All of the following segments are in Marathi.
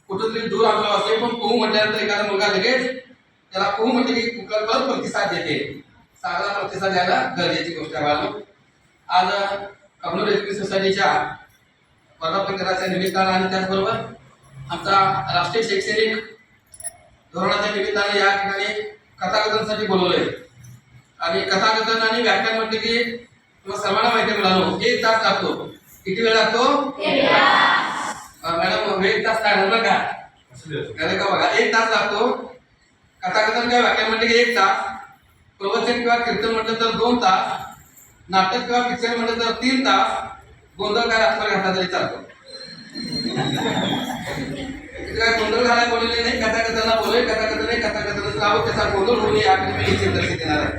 कुठेतरी दूर आलो असेल पण कुहू म्हटल्यानंतर एखादा मुलगा लगेच त्याला कुहू म्हटले की कुकर प्रतिसाद देते. चांगला प्रतिसाद द्यायला गरजेची गोष्ट आहे बाळांनो. आज कबनूर एज्युकेशन सोसायटीच्या वर्धापन दिनाच्या निमित्तानं आणि त्याचबरोबर आमचा राष्ट्रीय शैक्षणिक धोरणाच्या निमित्ताने या ठिकाणी कथाकथनसाठी बोलवलंय. आणि कथाकथन आणि व्याख्यान म्हटलं की तुम्हाला सर्वांना माहिती आहे मुलांनो 1 तास लागतो. किती वेळ लागतो? मॅडम 1 तास काय झालं का? का बघा 1 तास लागतो. कथाकथन किंवा व्याख्यान म्हटलं की 1 तास, प्रवचन किंवा कीर्तन म्हटलं तर 2 तास, नाटक किंवा पिक्चर म्हटलं तर 3 तास, गोंधळ काय रात्रभर घातला तरी चालतो. काय गोंधळ घालायला बोलले नाही, कथाकथनला बोलले, कथाकथन लावून त्याचा गोंधळ होऊ नये याकडे मी निश्चित लक्ष देणार आहे.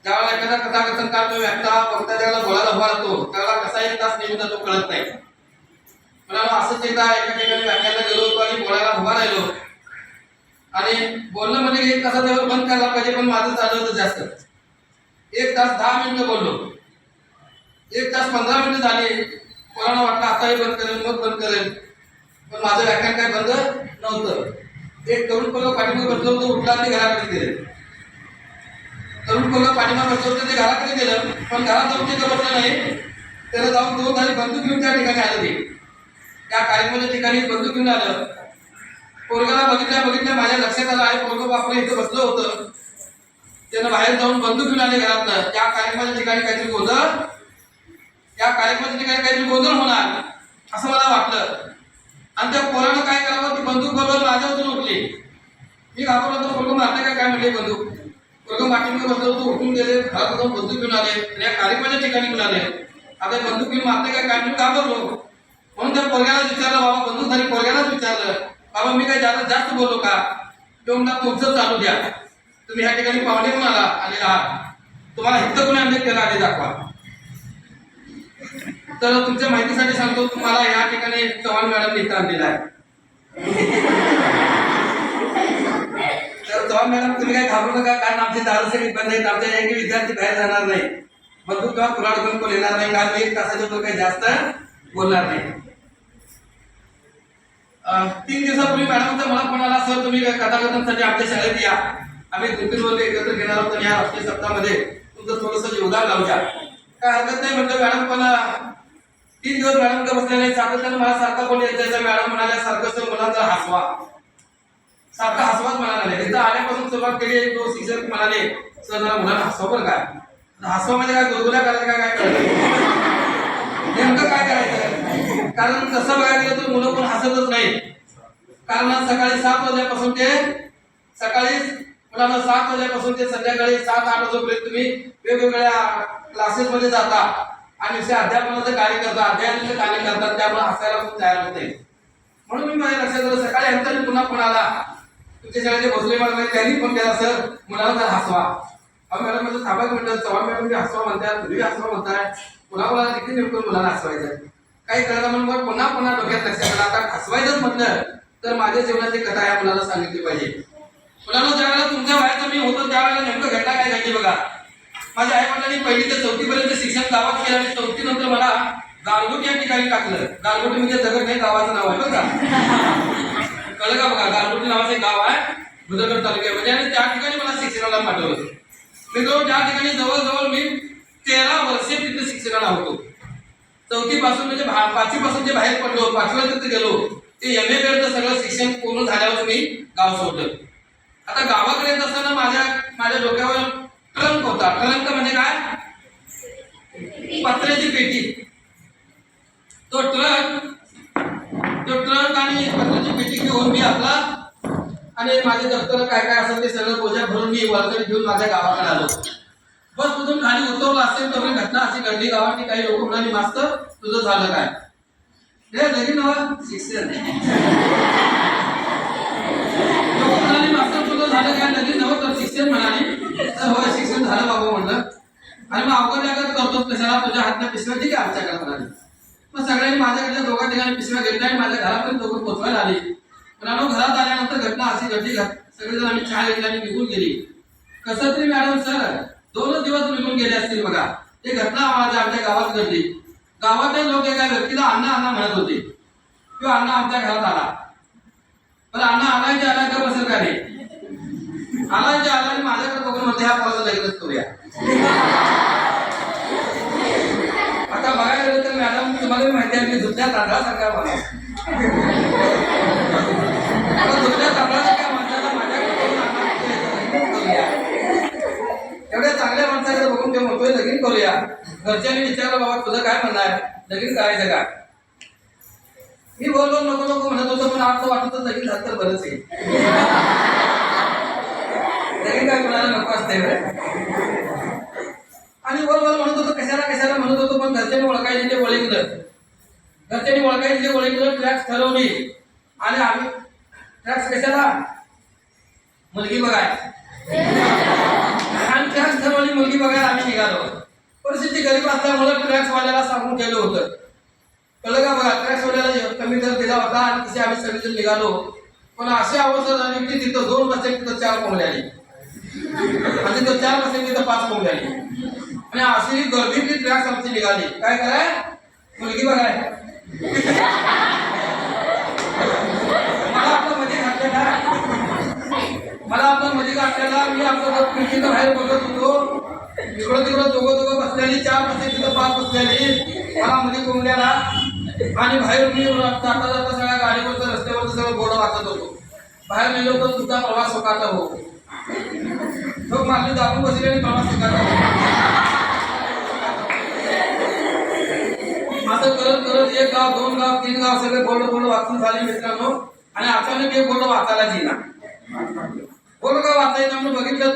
ज्यावेळेला एखादा कथाकथनकार किंवा वक्ता ज्यावेळेला बोलायला उभा राहतो त्यावेळेला कसा 1 तास निघून जातो कळत नाही. मला असंच एकदा एका ठिकाणी व्याख्यानाला गेलो होतो आणि बोलायला उभा राहिलो आणि बोलणं म्हणजे 1 तासाच्यावर बंद करायला पाहिजे पण माझं चाललं होतं जास्त. 1 तास 10 मिनिटं बोललो. 1 तास 15 मिनिटं झाली. कोणाला वाटलं आता हे बंद करेल मग बंद करेल, पण माझं व्याख्यान काय बंद नव्हतं. एक तरुण पोरगा पाठीमागे बसलो होतो, उठला ते घराकडे गेले. तरुण पोरगा पाठीमागे बसलो होतं ते घराकडे गेलं, पण घरात जाऊन तिथं बसलं नाही. त्याला जाऊन 2 तारी बंदूक घेऊन त्या ठिकाणी आलं. ते त्या कार्यक्रमाच्या ठिकाणी बंदूक घेऊन आलं. पोरगाला बघितल्या माझ्या लक्षात आलं आहे पोरगं बापरे इथं बसलं होतं. त्यानं बाहेर जाऊन बंदूक घेऊन आले घरातनं. त्या कार्यक्रमाच्या ठिकाणी काहीतरी गोंधळ होणार असं मला वाटलं. आणि त्या पोरानं काय करावं, ती बंदूक बरोबर माझ्यावर उठली. मी घाबरलो होतो, पोरगं मारते काय म्हणले बंदूक. पोरगं पाठीमागे बसलं होतं, उठून गेले, घरात जाऊन बंदूक घेऊन आले आणि या कार्यक्रमाच्या ठिकाणी घेऊन आले. आता बंदूक घेऊन मारते काय म्हणून घाबरलो. म्हणून त्या पोरग्याला विचारलं, बाबा बंदूकधारी पोरग्यालाच विचारलं, बाबा मी काय जास्त बोललो का? तो म्हणला तुमचं चालू द्या, तुम्ही ह्या ठिकाणी पाहुणे म्हणून आलेला आहात, तुम्हाला हित कोणी आणले त्याला आले दाखवा. तर तुमच्या माहितीसाठी सांगतो, तुम्हाला या ठिकाणी चव्हाण मॅडम इथं आणलेला आहे. तर चव्हाण मॅडम तुम्ही काय घाबरू नका, कारण आमचे दारू सगळे बंद आहेत. आमच्या एक विद्यार्थी बाहेर जाणार नाही, बंदूक किंवा कुऱ्हाड घेऊन कोण येणार नाही, कारण 1 तासाच्या तो काही जास्त बोलणार नाही. 3 दिवसापूर्वी मॅडमचा मला फोन आला, सर तुम्ही कथाकथनसाठी आमच्या शाळेत या, आम्ही 2-3 वर्ग एकत्र घेणार आहोत आणि या राष्ट्रीय सप्ताहामध्ये तुमचं थोडंसं योगदान लावूया. काय हरकत नाही म्हटलं मॅडम, पण 3 दिवस मॅडम का बसले नाही. सातत्यानं मला सारखा फोन येत जायचा. मॅडम म्हणाल्या सारखं सर मुलांचा हसवा, सारखा हसवाच म्हणाले. इथं आल्यापासून सुरुवात केली. तो शिक्षक म्हणाले सर जरा मुलांना हसवा बरं काय. हसवा म्हणजे काय गुरगुल्या करायचं काय करायचं, नेमकं काय करायचं. कारण तसं बघायला गेलं तर मुलं पण हसतच नाही. कारण सकाळी 7 वाजल्यापासून ते मुलांना 7 वाजल्यापासून ते संध्याकाळी 7-8 वाजेपर्यंत तुम्ही वेगवेगळ्या क्लासेसमध्ये जाता आणि अध्यापनाचं कार्य करता, अध्ययनाचं कार्य करतात, त्यामुळे हसायला खूप तयार होते. म्हणून मी माझ्या लक्षात आलं, सकाळी अंतर पुन्हा फोन आला, तुमच्या शाळेचे भोसले मॅडम त्यांनी फोन केला, सर मुलांना जर हसवा. अहो मॅडम म्हणजे थांबा म्हणतात, चव्हाण मॅडम मी हसवा म्हणतात, तुम्ही हसवा म्हणताय, पुन्हा किती नेमकं मुलांना हसवायचं काही कळलं. म्हणून पुन्हा डोक्यात लक्षात आलं, आता हसवायचंच म्हटलं तर माझ्या जीवनाची कथा या मुलाला सांगितली पाहिजे. मुलांना ज्यावेळेला तुमच्या वयाचं मी होतो त्यावेळेला नेमकं घटना काय घडली बघा. माझ्या आई वडिलांनी 1ली ते 4थी पर्यंत शिक्षण गावात केलं आणि 4थी नंतर मला गारगोटी या ठिकाणी टाकलं. गारगोटी म्हणजे दगड नाही गावाचं नाव आहे बरं का, कळलं का बघा. गारगोटी नावाचं एक गाव आहे बुधगड तालुक्यामध्ये आणि त्या ठिकाणी मला शिक्षणाला पाठवलं. मी त्या ठिकाणी जवळजवळ मी 13 वर्षे तिथे शिक्षणाला होतो. 4थी पासून म्हणजे 5वी पासून जे बाहेर पडलो, 5वी तिथे गेलो, ते MA पर्यंत सगळं शिक्षण पूर्ण झाल्यावर मी गाव सोडलं. आता गावाकडे येत असताना माझ्या डोक्यावर ट्रंक होता. ट्रंक म्हणजे काय, पत्र्याची पेटी. तो ट्रक आणि पत्र्याची पेटी घेऊन मी आपला आणि माझे दफ्तर काय असेल ते सगळं बोजा भरून मी वरकडे घेऊन माझ्या गावाकडे आलो. बस तिथून खाली उतरलो असेल तर घटना अशी घडली गावात. काही लोक म्हणाले मास्तर तुझं झालं काय, लगीन नवं शिक्षण. लोक म्हणाले मास्तर तुझं झालं काय, लगीन नवं तर शिक्षण म्हणाले. तर होय शिक्षण झालं बाबा म्हणलं. आणि मग अवघड लागत करतोच कशाला, तुझ्या हातनं पिशव्या ठीक आहे आमच्याकडे म्हणाले. मग सगळ्यांनी माझ्याकडे 2 ठिकाणी पिशव्या घेतल्या आणि माझ्या घरापर्यंत लोक पोचवायला आली. पण घरात आल्यानंतर घटना अशी घडली, सगळेजण आम्ही चहा घेतला आणि निघून गेली. कसं तरी मॅडम सर 2 दिवस निघून गेले असतील बघा. ही घटना आमच्या गावात घडली. गावातले लोक एका व्यक्तीला अण्णा म्हणत होते. किंवा अण्णा आमच्या घरात आला, पण अण्णा आणायचे आला का बसेल का नाही? आणायचे आला आणि माझ्याकडे बघून म्हणते ह्या पोराचं लगेच करूया. आता बघायला गेलं तर मॅडम तुम्हाला माहिती आहे मी दुसऱ्या तांदळासारखा मला दुसऱ्या तांदळासारख्या माणसाला माझ्याकडे बघून करूया. एवढ्या चांगल्या माणसाकडे बघून ते म्हणतोय लगीन करूया. घरच्यांनी विचारलं बाबा तुझं काय म्हणणं आहे, लगीन करायचं का? मी बोल नको नको म्हणत होतो, पण आता वाटत लगीन झालं तर बरंच आहे. लगीन काय कोणाला नको असते. आणि बोल म्हणत होतो कशाला म्हणत होतो, पण घरच्यांनी ओळखायचे ते ओळखलं. घरच्यांनी ओळखायचे ते ओळखलं, ट्रॅक्स ठरवली आणि आम्ही ट्रॅक्स कशाला मुलगी बघाय आणि ट्रॅक्स ठरवली मुलगी बघायला आम्ही निघालो. परिस्थिती गरीब असल्यामुळे ट्रॅक्स वाल्याला सांगून गेलं होतं. कळलं का बघा, ट्रॅक्स वाल्याला कमी दर दिला होता आणि तसे आम्ही सगळेजण निघालो. पण अशी अवस्था झाली की तिथं 2 बसेल तिथं 4 कोंबडी आली आणि तिथं 4 बसेल तिथं 5 कोंबडी आली आणि अशी गर्दीतली ट्रॅक्स आमची निघाली. काय कराय मुलगी बघाय. मला आपलं मध्ये घातलेला मी आपलं खिडकीचं बाहेर बघत होतो. इकडं तिकडं दोघं बसलेली, 4 बसेल तिथं 5 बसलेली, मला मध्ये कोंबड्याला आणि बाहेर मी जाता सगळ्या गाडीवरचं रस्त्यावरचं सगळं बोर्ड वाचत होतो. बाहेर नेलो तर तुझा प्रवास सुखाचा हो. लोक मागणी दाबून बसले आणि प्रवास सुखाचा हो. असं करत 1 गाव 2 गाव 3 गाव सगळे बोर्ड वाचून झाले मित्रांनो. आणि अचानक एक बोर्ड वाचायला येईना. बोर्ड का वाचायला म्हणून बघितलं तर